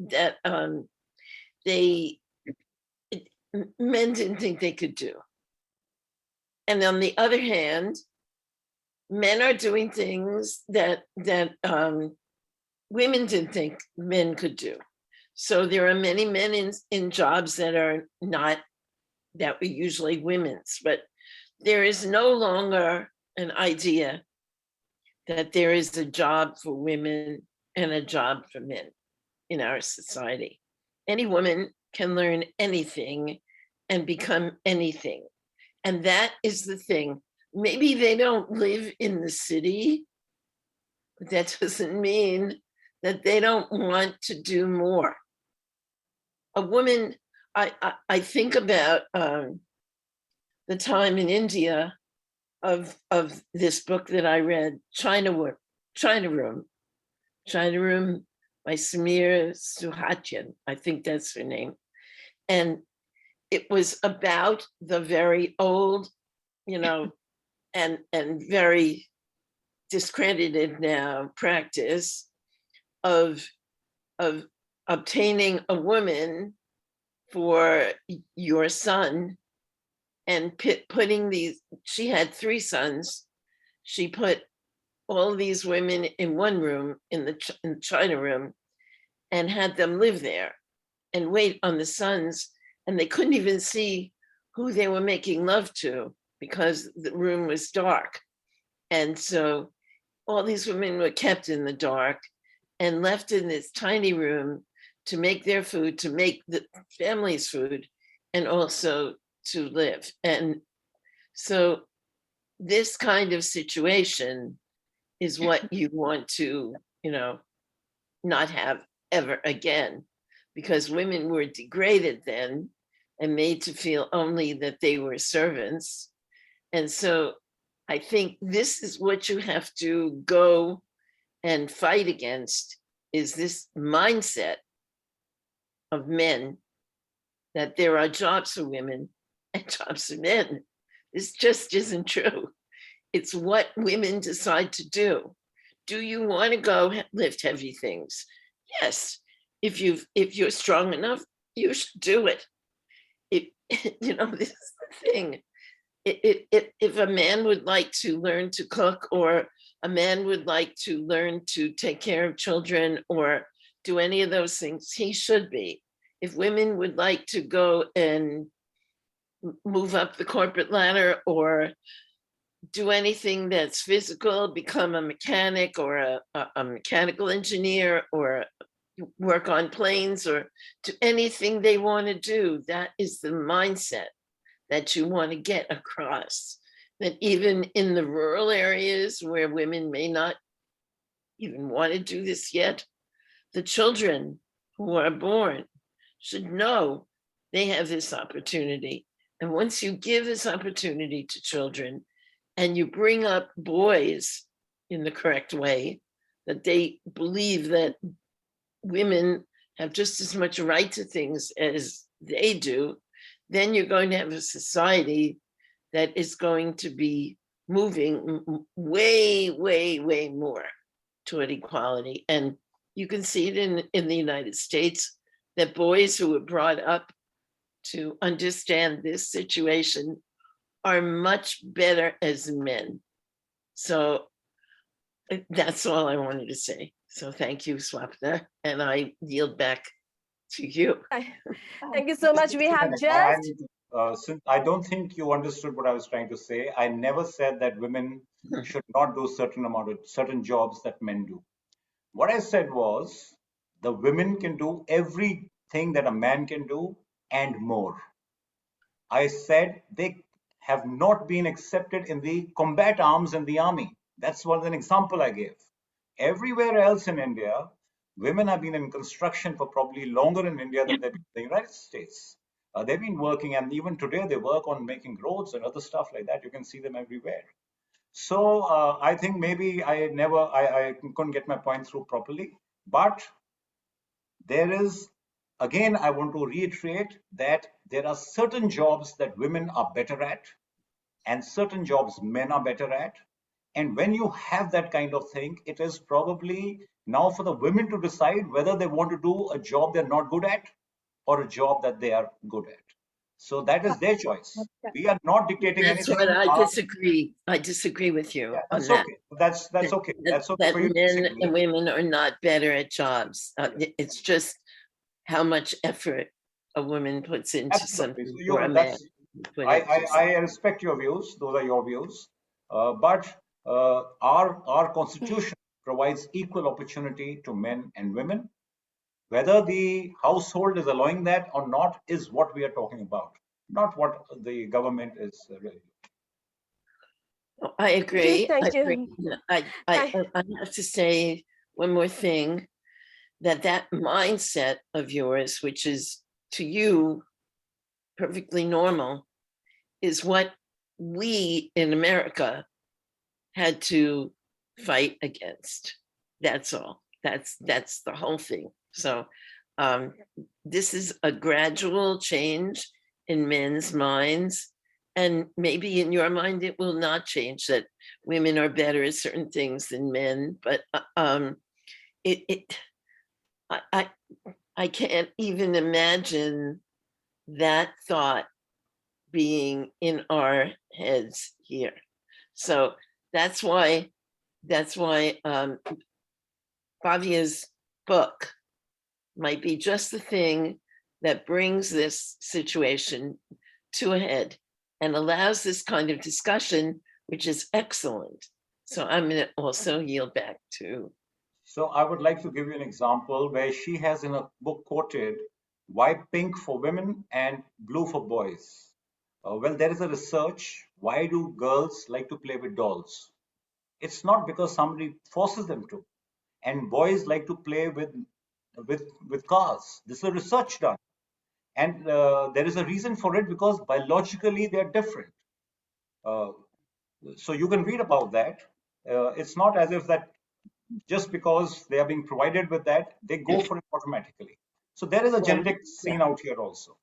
men didn't think they could do. And on the other hand, men are doing things that women didn't think men could do. So there are many men in jobs that are not, that were usually women's, but there is no longer an idea that there is a job for women and a job for men in our society. Any woman can learn anything and become anything. And that is the thing. Maybe they don't live in the city, but that doesn't mean that they don't want to do more. A woman, I think about the time in India of this book that I read, China Room by Samir Suhatian, I think that's her name. And it was about the very old, and very discredited now practice of obtaining a woman for your son and putting these, she had 3 sons. She put all these women in one room, in the China room, and had them live there and wait on the sons. And they couldn't even see who they were making love to because the room was dark. And so all these women were kept in the dark and left in this tiny room to make their food, to make the family's food, and also to live. And so this kind of situation is what you want to, not have ever again, because women were degraded then and made to feel only that they were servants. And so I think this is what you have to go and fight against, is this mindset of men that there are jobs for women and jobs for men. This just isn't true. It's what women decide to do. Do you want to go lift heavy things? Yes. If you're strong enough, you should do it. This is the thing. If a man would like to learn to cook, or a man would like to learn to take care of children or do any of those things, he should be. If women would like to go and move up the corporate ladder or do anything that's physical, become a mechanic or a mechanical engineer, or work on planes, or do anything they want to do, that is the mindset that you want to get across. That even in the rural areas where women may not even want to do this yet, the children who are born should know they have this opportunity. And once you give this opportunity to children and you bring up boys in the correct way, that they believe that women have just as much right to things as they do, then you're going to have a society that is going to be moving way, way, way more toward equality. And you can see it in the United States, that boys who were brought up to understand this situation are much better as men. So that's all I wanted to say. So thank you, Swapna, and I yield back to you. Thank you so much. We have just... Since I don't think you understood what I was trying to say, I never said that women should not do certain jobs that men do. What I said was the women can do everything that a man can do and more. I said they have not been accepted in the combat arms in the army. That's an example I gave. Everywhere else in India, women have been in construction for probably longer in India than they've been in the United States. They've been working, and even today they work on making roads and other stuff like that. You can see them everywhere. So I think maybe I couldn't get my point through properly, but there is, again, I want to reiterate that there are certain jobs that women are better at and certain jobs men are better at. And when you have that kind of thing, it is probably now for the women to decide whether they want to do a job they're not good at or a job that they are good at. So that is their choice. We are not dictating That's anything. what I disagree. I disagree with you. Yeah, that's on okay. That's okay. That's okay that for you to men disagree. and women are not better at jobs. It's just how much effort a woman puts into Absolutely. something So or a man. I respect your views. Those are your views. But our constitution provides equal opportunity to men and women. Whether the household is allowing that or not is what we are talking about, not what the government is really. I agree. Thank you. I have to say one more thing, that mindset of yours, which is to you perfectly normal, is what we in America had to fight against. That's all. That's the whole thing. So this is a gradual change in men's minds, and maybe in your mind it will not change, that women are better at certain things than men, but I can't even imagine that thought being in our heads here. So that's why Bhavya's book might be just the thing that brings this situation to a head and allows this kind of discussion, which is excellent. So I'm going to also yield back to. So I would like to give you an example where she has in a book quoted, why pink for women and blue for boys? Well, there is a research. Why do girls like to play with dolls? It's not because somebody forces them to. And boys like to play with cars. This is a research done. And there is a reason for it, because biologically they're different. So you can read about that. It's not as if that just because they are being provided with that, they go for it automatically. So there is a genetic scene out here also.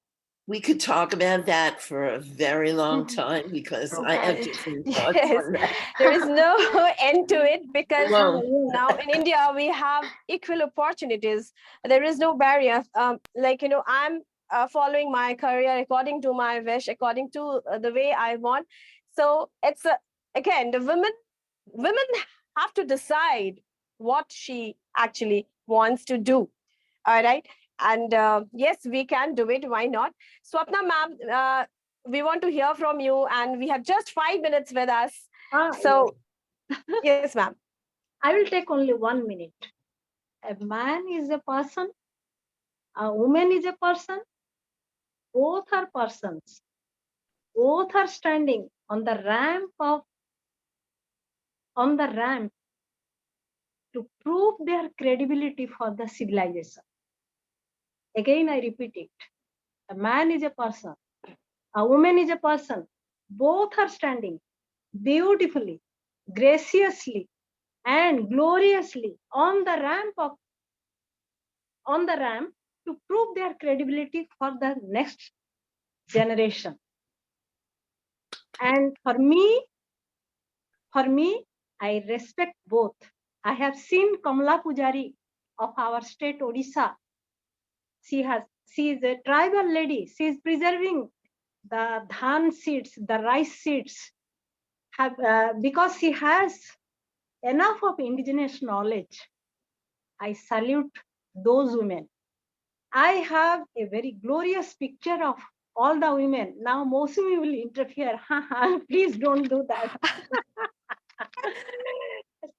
We could talk about that for a very long time, because I have different thoughts on that. There is no end to it, because now in India we have equal opportunities. There is no barrier. I'm following my career according to my wish, according to the way I want. So it's again, the women have to decide what she actually wants to do. All right. And yes, we can do it. Why not? Swapna ma'am, we want to hear from you, and we have just 5 minutes with us. So, yes, ma'am. I will take only 1 minute. A man is a person, a woman is a person, both are persons. Both are standing on the ramp to prove their credibility for the civilization. Again, I repeat it. A man is a person, a woman is a person. Both are standing beautifully, graciously, and gloriously on the ramp to prove their credibility for the next generation. And for me, I respect both. I have seen Kamala Pujari of our state, Odisha. She is a tribal lady. She is preserving the dhan seeds, the rice seeds, because she has enough of indigenous knowledge. I salute those women. I have a very glorious picture of all the women. Now Mosumi will interfere. Please don't do that.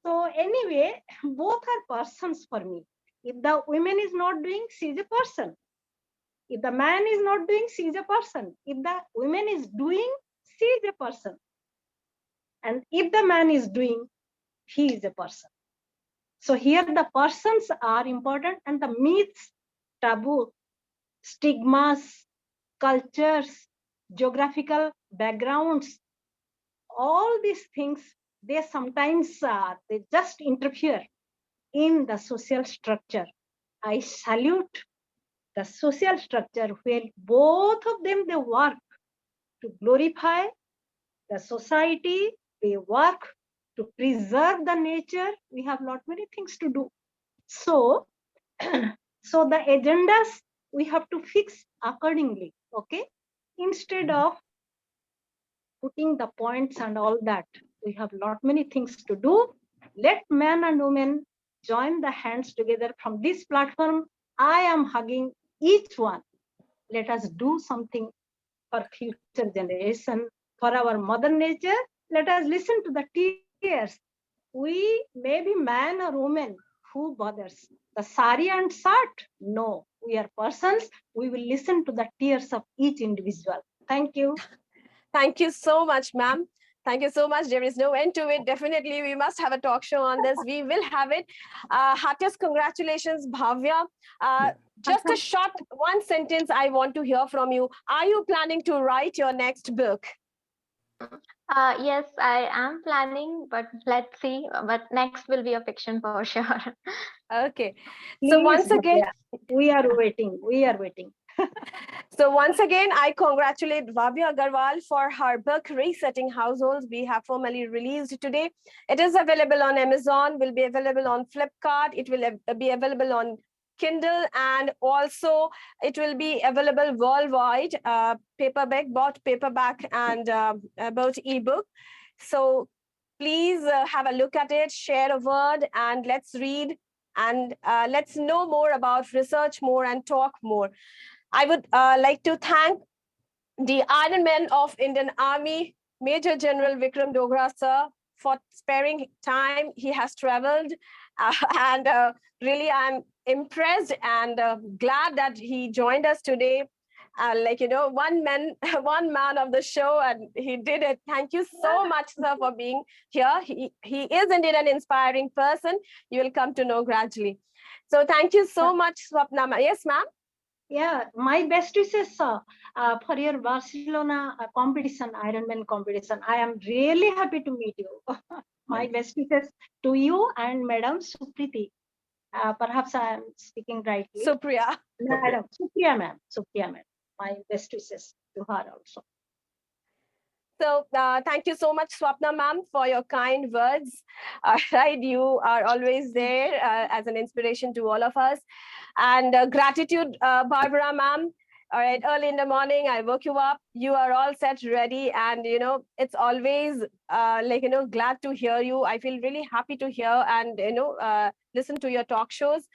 So anyway, both are persons for me. If the woman is not doing, she is a person. If the man is not doing, she is a person. If the woman is doing, she is a person. And if the man is doing, he is a person. So here the persons are important, and the myths, taboo, stigmas, cultures, geographical backgrounds, all these things, they sometimes they just interfere in the social structure. I salute the social structure where both of them, they work to glorify the society, they work to preserve the nature. We have lot many things to do. So, so the agendas we have to fix accordingly, okay? Instead of putting the points and all that, we have lot many things to do. Let men and women join the hands together from this platform. I am hugging each one. Let us do something for future generation, for our mother nature. Let us listen to the tears. We may be man or woman, who bothers? The sari and shirt? No, we are persons. We will listen to the tears of each individual. Thank you. Thank you so much, ma'am. Thank you so much. There is no end to it. Definitely, we must have a talk show on this. We will have it. Heartiest congratulations, Bhavya. Just a short one sentence I want to hear from you. Are you planning to write your next book? Yes, I am planning, but let's see. But next will be a fiction for sure. Okay. Please, So once again, we are waiting. We are waiting. So once again, I congratulate Bhavya Agrawal for her book, Resetting Households. We have formally released today. It is available on Amazon, will be available on Flipkart. It will be available on Kindle, and also it will be available worldwide, paperback, both paperback and both ebook. So please have a look at it, share a word, and let's read, and let's know more about, research more, and talk more. I would like to thank the Iron Man of Indian Army, Major General Vikram Dogra, sir, for sparing time. He has traveled, and really I'm impressed and glad that he joined us today. One man of the show, and he did it. Thank you so much, sir, for being here. He is indeed an inspiring person. You will come to know gradually. So thank you so much, Swapna. Yes, ma'am. Yeah, my best wishes for your Barcelona competition, Ironman competition. I am really happy to meet you. My best wishes to you and Madam Supriti. Perhaps I am speaking rightly. Supriya. Madam, Supriya ma'am. Supriya ma'am. My best wishes to her also. So thank you so much, Swapna ma'am, for your kind words. Right, you are always there as an inspiration to all of us. And gratitude, Barbara ma'am. All right, early in the morning, I woke you up. You are all set, ready, and it's always glad to hear you. I feel really happy to hear and listen to your talk shows.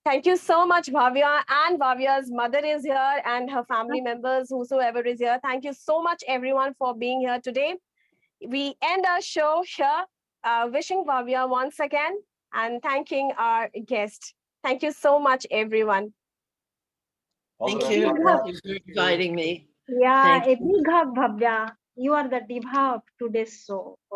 Thank you so much, Bhavya. And Bhavya's mother is here, and her family members, whosoever is here. Thank you so much, everyone, for being here today. We end our show here, wishing Bhavya once again and thanking our guest. Thank you so much, everyone. Thank you. Thank you for inviting me. Yeah, Thank a big hug, Bhavya. You are the diva of today's show. Okay.